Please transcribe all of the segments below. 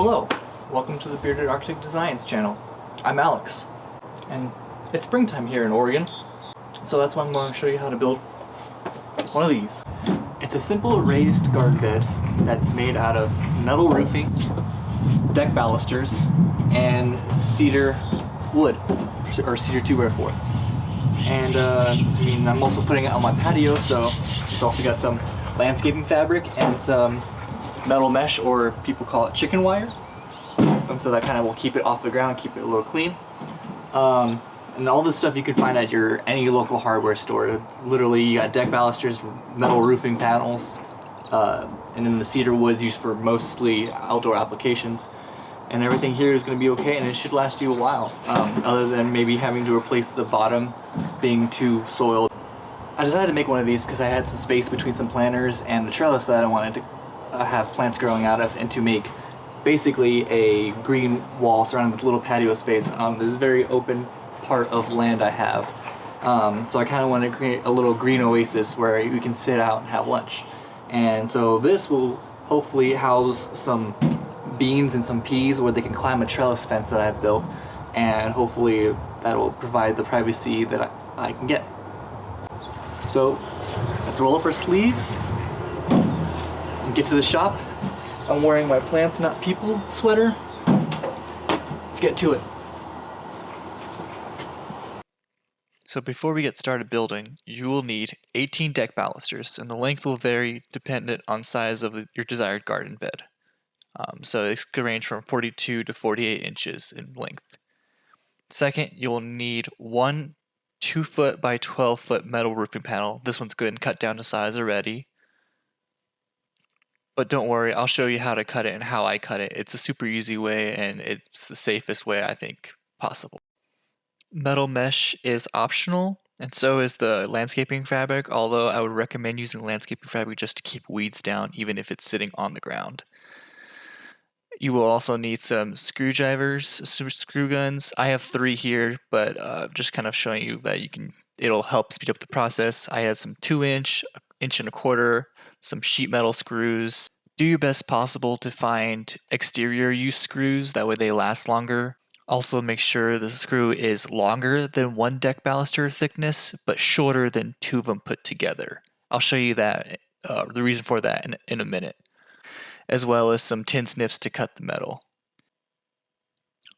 Hello, welcome to the Bearded Arctic Designs channel. I'm Alex, and it's springtime here in Oregon, so that's why I'm going to show you how to build one of these. It's a simple raised garden bed that's made out of metal roofing, deck balusters, and cedar wood, or cedar 2x4. And I'm also putting it on my patio, so it's also got some landscaping fabric and some metal mesh, or people call it chicken wire, and so that kind of will keep it off the ground, keep it a little clean. And all this stuff you can find at any local hardware store. It's literally, you got deck balusters, metal roofing panels, and then the cedar wood's used for mostly outdoor applications. And everything here is going to be okay, and it should last you a while, other than maybe having to replace the bottom being too soiled. I decided to make one of these because I had some space between some planters and the trellis that I wanted to have plants growing out of, and to make basically a green wall surrounding this little patio space on this very open part of land I have. So I kind of want to create a little green oasis where you can sit out and have lunch. And so this will hopefully house some beans and some peas where they can climb a trellis fence that I've built, and hopefully that will provide the privacy that I can get. So let's roll up our sleeves and get to the shop. I'm wearing my plants not people sweater. Let's get to it. So before we get started building, you will need 18 deck balusters, and the length will vary dependent on size of your desired garden bed. So it could range from 42 to 48 inches in length. Second, you'll need one 2-foot by 12-foot metal roofing panel. This one's good and cut down to size already. But don't worry, I'll show you how to cut it and how I cut it. It's a super easy way, and it's the safest way I think possible. Metal mesh is optional, and so is the landscaping fabric, although I would recommend using landscaping fabric just to keep weeds down, even if it's sitting on the ground. You will also need some screwdrivers, some screw guns. I have 3 here, but just kind of showing you that it'll help speed up the process. I had some 2-inch, 1.25 inch, some sheet metal screws. Do your best possible to find exterior use screws, that way they last longer. Also make sure the screw is longer than 1 deck baluster thickness, but shorter than 2 of them put together. I'll show you that, the reason for that in a minute, as well as some tin snips to cut the metal.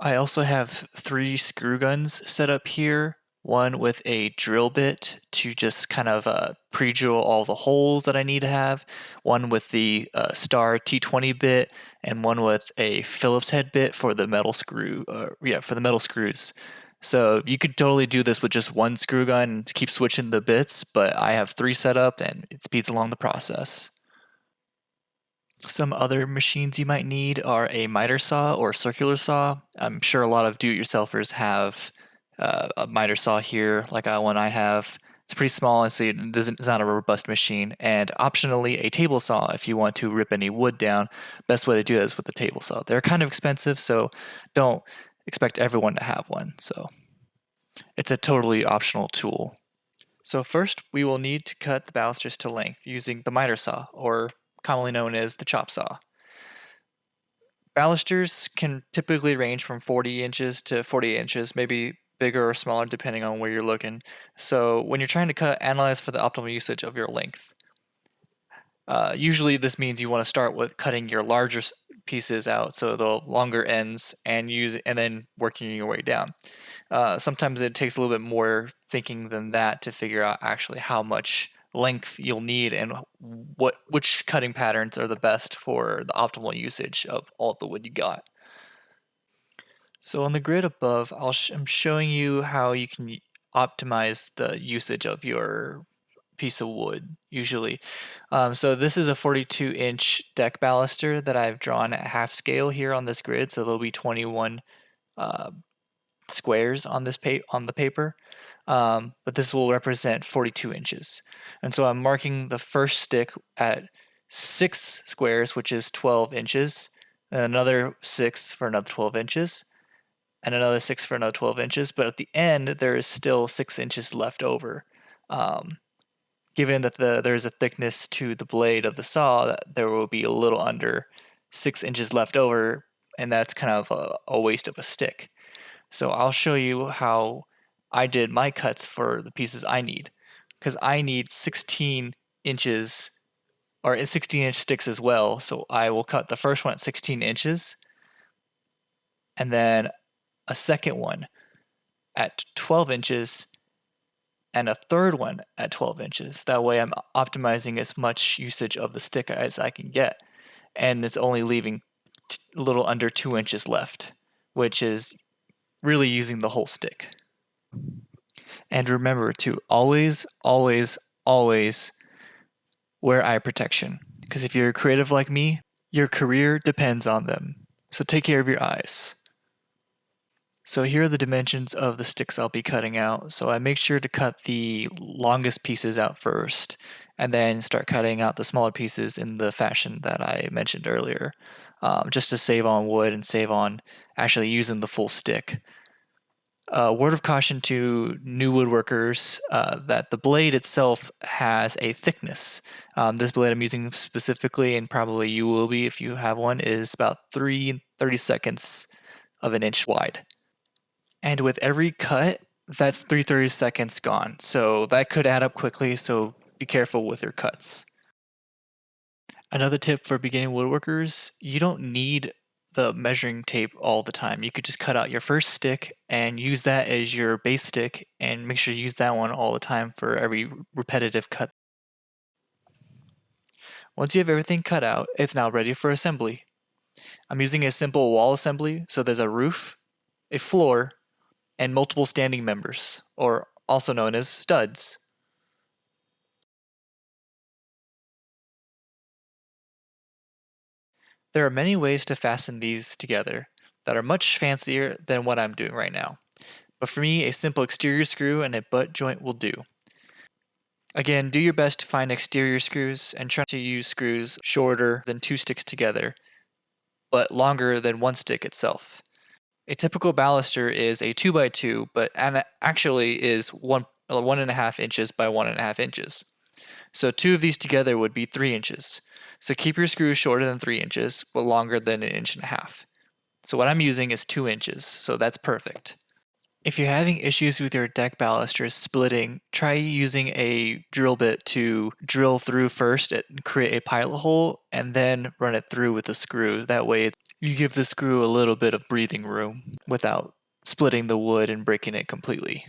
I also have 3 screw guns set up here, one with a drill bit to just kind of pre-drill all the holes that I need to have, one with the Star T20 bit, and one with a Phillips head bit for the metal screw, for the metal screws. So you could totally do this with just 1 screw gun and keep switching the bits, but I have 3 set up and it speeds along the process. Some other machines you might need are a miter saw or circular saw. I'm sure a lot of do-it-yourselfers have a miter saw here, like one I have. It's pretty small, and so it's not a robust machine. And optionally, a table saw if you want to rip any wood down. Best way to do that is with the table saw. They're kind of expensive, so don't expect everyone to have one. So it's a totally optional tool. So first, we will need to cut the balusters to length using the miter saw, or commonly known as the chop saw. Balusters can typically range from 40 inches to 48 inches, maybe bigger or smaller depending on where you're looking. So when you're trying to analyze for the optimal usage of your length, usually this means you want to start with cutting your larger pieces out, so the longer ends, and then working your way down. Sometimes it takes a little bit more thinking than that to figure out actually how much length you'll need and which cutting patterns are the best for the optimal usage of all the wood you got. So on the grid above, I'm showing you how you can optimize the usage of your piece of wood usually. So this is a 42-inch deck baluster that I've drawn at half scale here on this grid, so there'll be 21 squares on the paper. But this will represent 42 inches. And so I'm marking the first stick at 6 squares, which is 12 inches, and another 6 for another 12 inches, and another 6 for another 12 inches. But at the end, there is still 6 inches left over. Given that there's a thickness to the blade of the saw, there will be a little under 6 inches left over and that's kind of a waste of a stick. So I'll show you how I did my cuts for the pieces I need, because I need 16 inches or 16-inch sticks as well. So I will cut the first one at 16 inches and then a second one at 12 inches and a third one at 12 inches. That way I'm optimizing as much usage of the stick as I can get, and it's only leaving a little under 2 inches left, which is really using the whole stick. And remember to always, always, always wear eye protection, because if you're creative like me, your career depends on them. So take care of your eyes. So here are the dimensions of the sticks I'll be cutting out. So I make sure to cut the longest pieces out first, and then start cutting out the smaller pieces in the fashion that I mentioned earlier, just to save on wood and save on actually using the full stick. Word of caution to new woodworkers that the blade itself has a thickness. This blade I'm using specifically, and probably you will be if you have one, is about 3/32 of an inch wide. And with every cut, that's 3/32 gone. So that could add up quickly, so be careful with your cuts. Another tip for beginning woodworkers, you don't need the measuring tape all the time. You could just cut out your first stick and use that as your base stick, and make sure you use that one all the time for every repetitive cut. Once you have everything cut out, it's now ready for assembly. I'm using a simple wall assembly, so there's a roof, a floor, and multiple standing members, or also known as studs. There are many ways to fasten these together that are much fancier than what I'm doing right now, but for me, a simple exterior screw and a butt joint will do. Again, do your best to find exterior screws and try to use screws shorter than 2 sticks together, but longer than 1 stick itself. A typical baluster is a 2x2, but actually is 1.5 inches by 1.5 inches. So 2 of these together would be 3 inches. So keep your screws shorter than 3 inches, but longer than 1.5 inches. So what I'm using is 2 inches, so that's perfect. If you're having issues with your deck balusters splitting, try using a drill bit to drill through first and create a pilot hole, and then run it through with a screw. That way you give the screw a little bit of breathing room without splitting the wood and breaking it completely.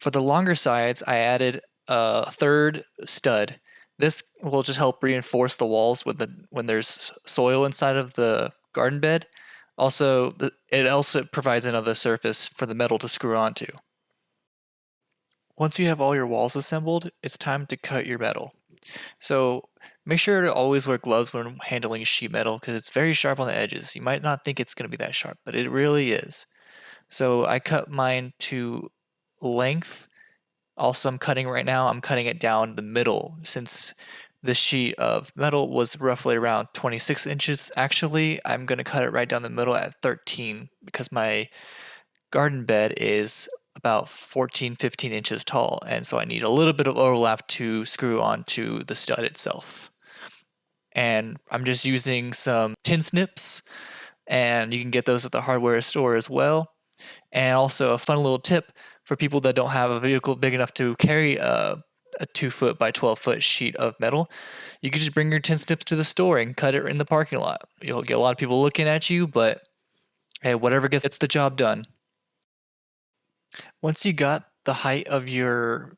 For the longer sides, I added a third stud. This will just help reinforce the walls when there's soil inside of the garden bed. Also, it also provides another surface for the metal to screw onto. Once you have all your walls assembled, it's time to cut your metal. So make sure to always wear gloves when handling sheet metal, because it's very sharp on the edges. You might not think it's going to be that sharp, but it really is. So I cut mine to length. Also, I'm cutting it down the middle, since the sheet of metal was roughly around 26 inches. Actually, I'm going to cut it right down the middle at 13, because my garden bed is about 14-15 inches tall, and so I need a little bit of overlap to screw onto the stud itself. And I'm just using some tin snips, and you can get those at the hardware store as well. And also a fun little tip for people that don't have a vehicle big enough to carry a 2-foot by 12-foot sheet of metal, you can just bring your tin snips to the store and cut it in the parking lot. You'll get a lot of people looking at you, but hey, whatever gets the job done. Once you got the height of your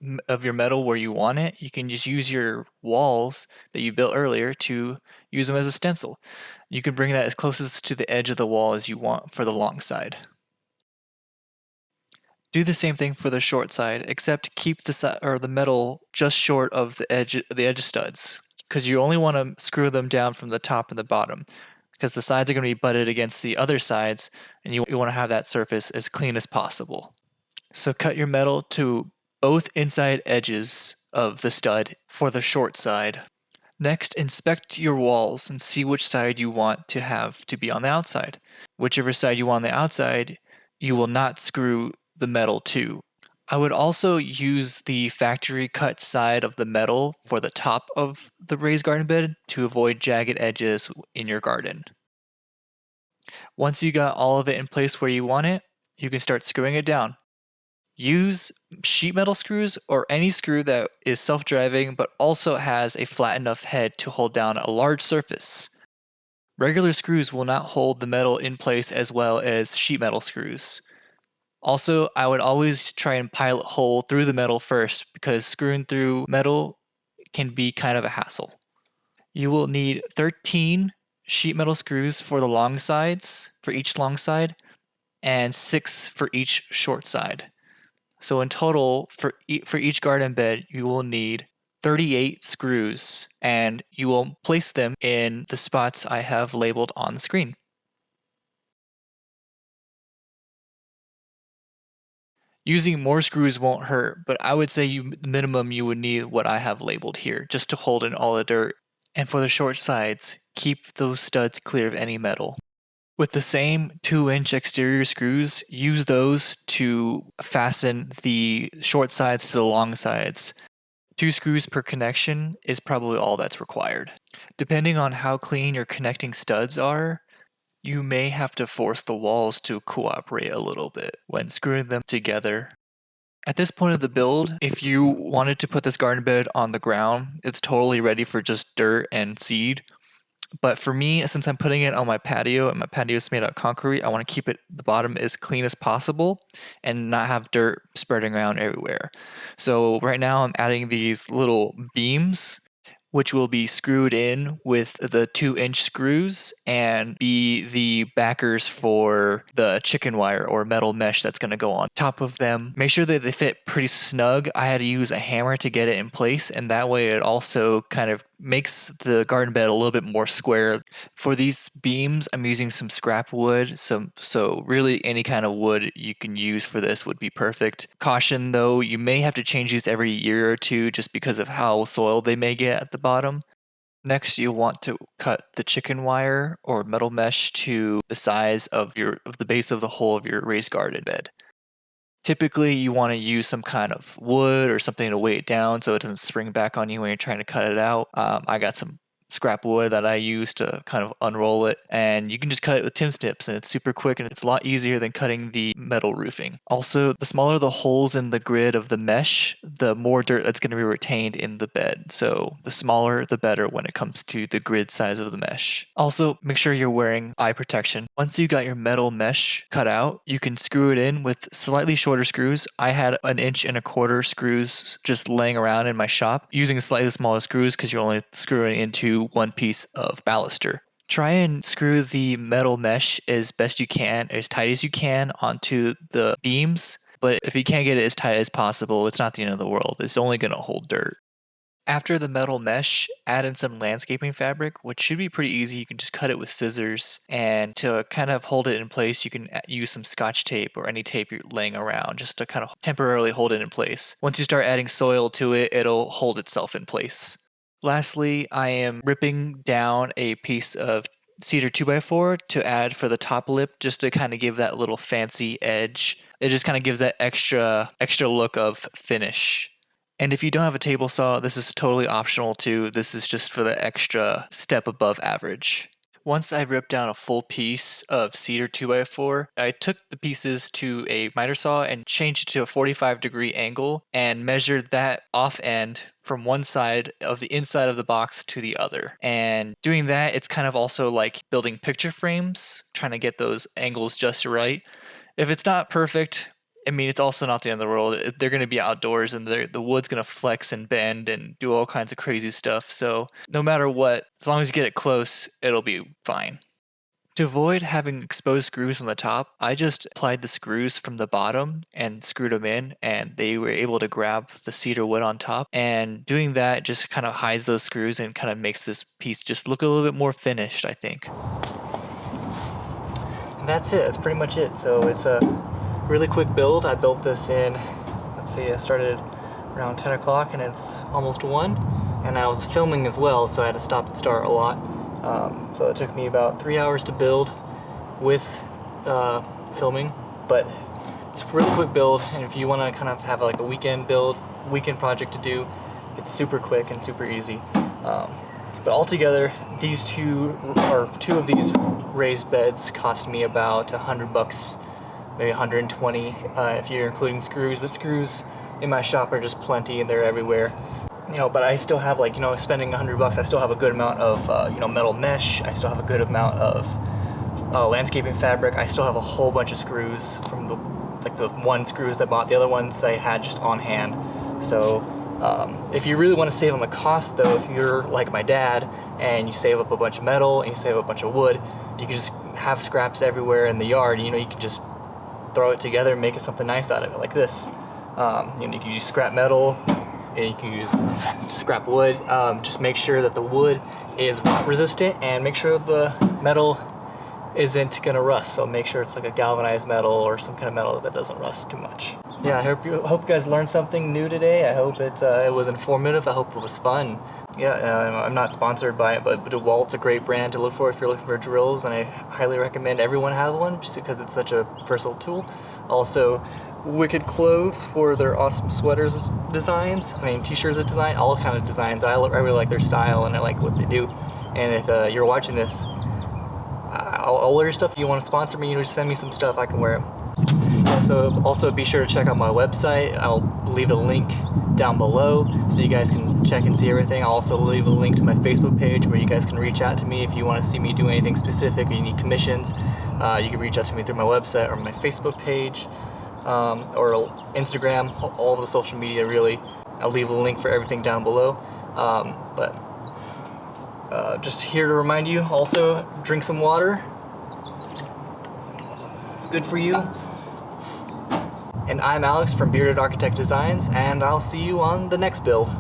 metal where you want it, you can just use your walls that you built earlier to use them as a stencil. You can bring that as close to the edge of the wall as you want for the long side. Do the same thing for the short side, except keep the metal just short of the edge studs, because you only want to screw them down from the top and the bottom, because the sides are going to be butted against the other sides, and you want to have that surface as clean as possible. So cut your metal to both inside edges of the stud for the short side. Next, inspect your walls and see which side you want to have to be on the outside. Whichever side you want on the outside, you will not screw the metal to. I would also use the factory cut side of the metal for the top of the raised garden bed to avoid jagged edges in your garden. Once you got all of it in place where you want it, you can start screwing it down. Use sheet metal screws or any screw that is self-driving but also has a flat enough head to hold down a large surface. Regular screws will not hold the metal in place as well as sheet metal screws. Also, I would always try and pilot hole through the metal first because screwing through metal can be kind of a hassle. You will need 13 sheet metal screws for the long sides, for each long side, and 6 for each short side. So in total, for each garden bed, you will need 38 screws, and you will place them in the spots I have labeled on the screen. Using more screws won't hurt, but I would say minimum you would need what I have labeled here, just to hold in all the dirt. And for the short sides, keep those studs clear of any metal. With the same 2-inch exterior screws, use those to fasten the short sides to the long sides. 2 screws per connection is probably all that's required. Depending on how clean your connecting studs are, you may have to force the walls to cooperate a little bit when screwing them together. At this point of the build, if you wanted to put this garden bed on the ground, it's totally ready for just dirt and seed. But for me, since I'm putting it on my patio and my patio is made out of concrete, I want to keep the bottom as clean as possible and not have dirt spreading around everywhere. So right now I'm adding these little beams, which will be screwed in with the 2-inch screws and be the backers for the chicken wire or metal mesh that's going to go on top of them. Make sure that they fit pretty snug. I had to use a hammer to get it in place, and that way it also kind of makes the garden bed a little bit more square. For these beams, I'm using some scrap wood, so really any kind of wood you can use for this would be perfect. Caution though, you may have to change these every year or two just because of how soiled they may get at the bottom. Next, you'll want to cut the chicken wire or metal mesh to the size of the base of the hole of your raised garden bed. Typically, you want to use some kind of wood or something to weigh it down so it doesn't spring back on you when you're trying to cut it out. I got some scrap wood that I use to kind of unroll it, and you can just cut it with Tim snips, and it's super quick and it's a lot easier than cutting the metal roofing. Also, the smaller the holes in the grid of the mesh, the more dirt that's going to be retained in the bed. So the smaller the better when it comes to the grid size of the mesh. Also, make sure you're wearing eye protection. Once you got your metal mesh cut out, you can screw it in with slightly shorter screws. I had 1 1/4 inch screws just laying around in my shop, using slightly smaller screws because you're only screwing into one piece of baluster. Try and screw the metal mesh as best you can, as tight as you can onto the beams, but if you can't get it as tight as possible, it's not the end of the world. It's only going to hold dirt. After the metal mesh, add in some landscaping fabric, which should be pretty easy. You can just cut it with scissors, and to kind of hold it in place, you can use some scotch tape or any tape you're laying around just to kind of temporarily hold it in place. Once you start adding soil to it, it'll hold itself in place. Lastly, I am ripping down a piece of cedar 2x4 to add for the top lip, just to kind of give that little fancy edge. It just kind of gives that extra look of finish. And if you don't have a table saw, this is totally optional too. This is just for the extra step above average. Once I ripped down a full piece of cedar 2x4, I took the pieces to a miter saw and changed it to a 45-degree angle and measured that off end from one side of the inside of the box to the other. And doing that, it's kind of also like building picture frames, trying to get those angles just right. If it's not perfect, I mean, it's also not the end of the world. They're going to be outdoors, and the wood's going to flex and bend and do all kinds of crazy stuff. So no matter what, as long as you get it close, it'll be fine. To avoid having exposed screws on the top, I just applied the screws from the bottom and screwed them in, and they were able to grab the cedar wood on top. And doing that just kind of hides those screws and kind of makes this piece just look a little bit more finished, I think. And that's it. That's pretty much it. So it's a really quick build. I built this in, let's see, I started around 10 o'clock and it's almost 1. And I was filming as well, so I had to stop and start a lot. So it took me about 3 hours to build with filming, but it's a really quick build, and if you want to kind of have like a weekend project to do, it's super quick and super easy. But altogether, these two of these raised beds cost me about $100, maybe 120 if you're including screws. But screws in my shop are just plenty, and they're everywhere. But I still have, like, spending $100, I still have a good amount of metal mesh. I still have a good amount of landscaping fabric. I still have a whole bunch of screws from the one screws I bought. The other ones I had just on hand. So if you really want to save on the cost, though, if you're like my dad and you save up a bunch of metal and you save up a bunch of wood, you can just have scraps everywhere in the yard. You can just throw it together and make it something nice out of it, like this. You can use scrap metal, and you can use scrap wood. Just make sure that the wood is rot resistant, and make sure the metal isn't gonna rust. So make sure it's like a galvanized metal or some kind of metal that doesn't rust too much. Yeah, I hope you guys learned something new today. I hope it was informative. I hope it was fun. Yeah, I'm not sponsored by it, but DeWalt's a great brand to look for if you're looking for drills, and I highly recommend everyone have one just because it's such a versatile tool. Also, Wicked Clothes for their awesome sweaters designs. T-shirts design, all kind of designs. I really like their style, and I like what they do. And if you're watching this, I'll wear your stuff. If you want to sponsor me, just send me some stuff. I can wear it. Yeah, so also be sure to check out my website. I'll leave a link down below so you guys can check and see everything. I'll also leave a link to my Facebook page where you guys can reach out to me if you want to see me do anything specific or you need commissions. You can reach out to me through my website or my Facebook page, or Instagram, all of the social media, really. I'll leave a link for everything down below. Just here to remind you, also drink some water. It's good for you. And I'm Alex from Bearded Architect Designs, and I'll see you on the next build.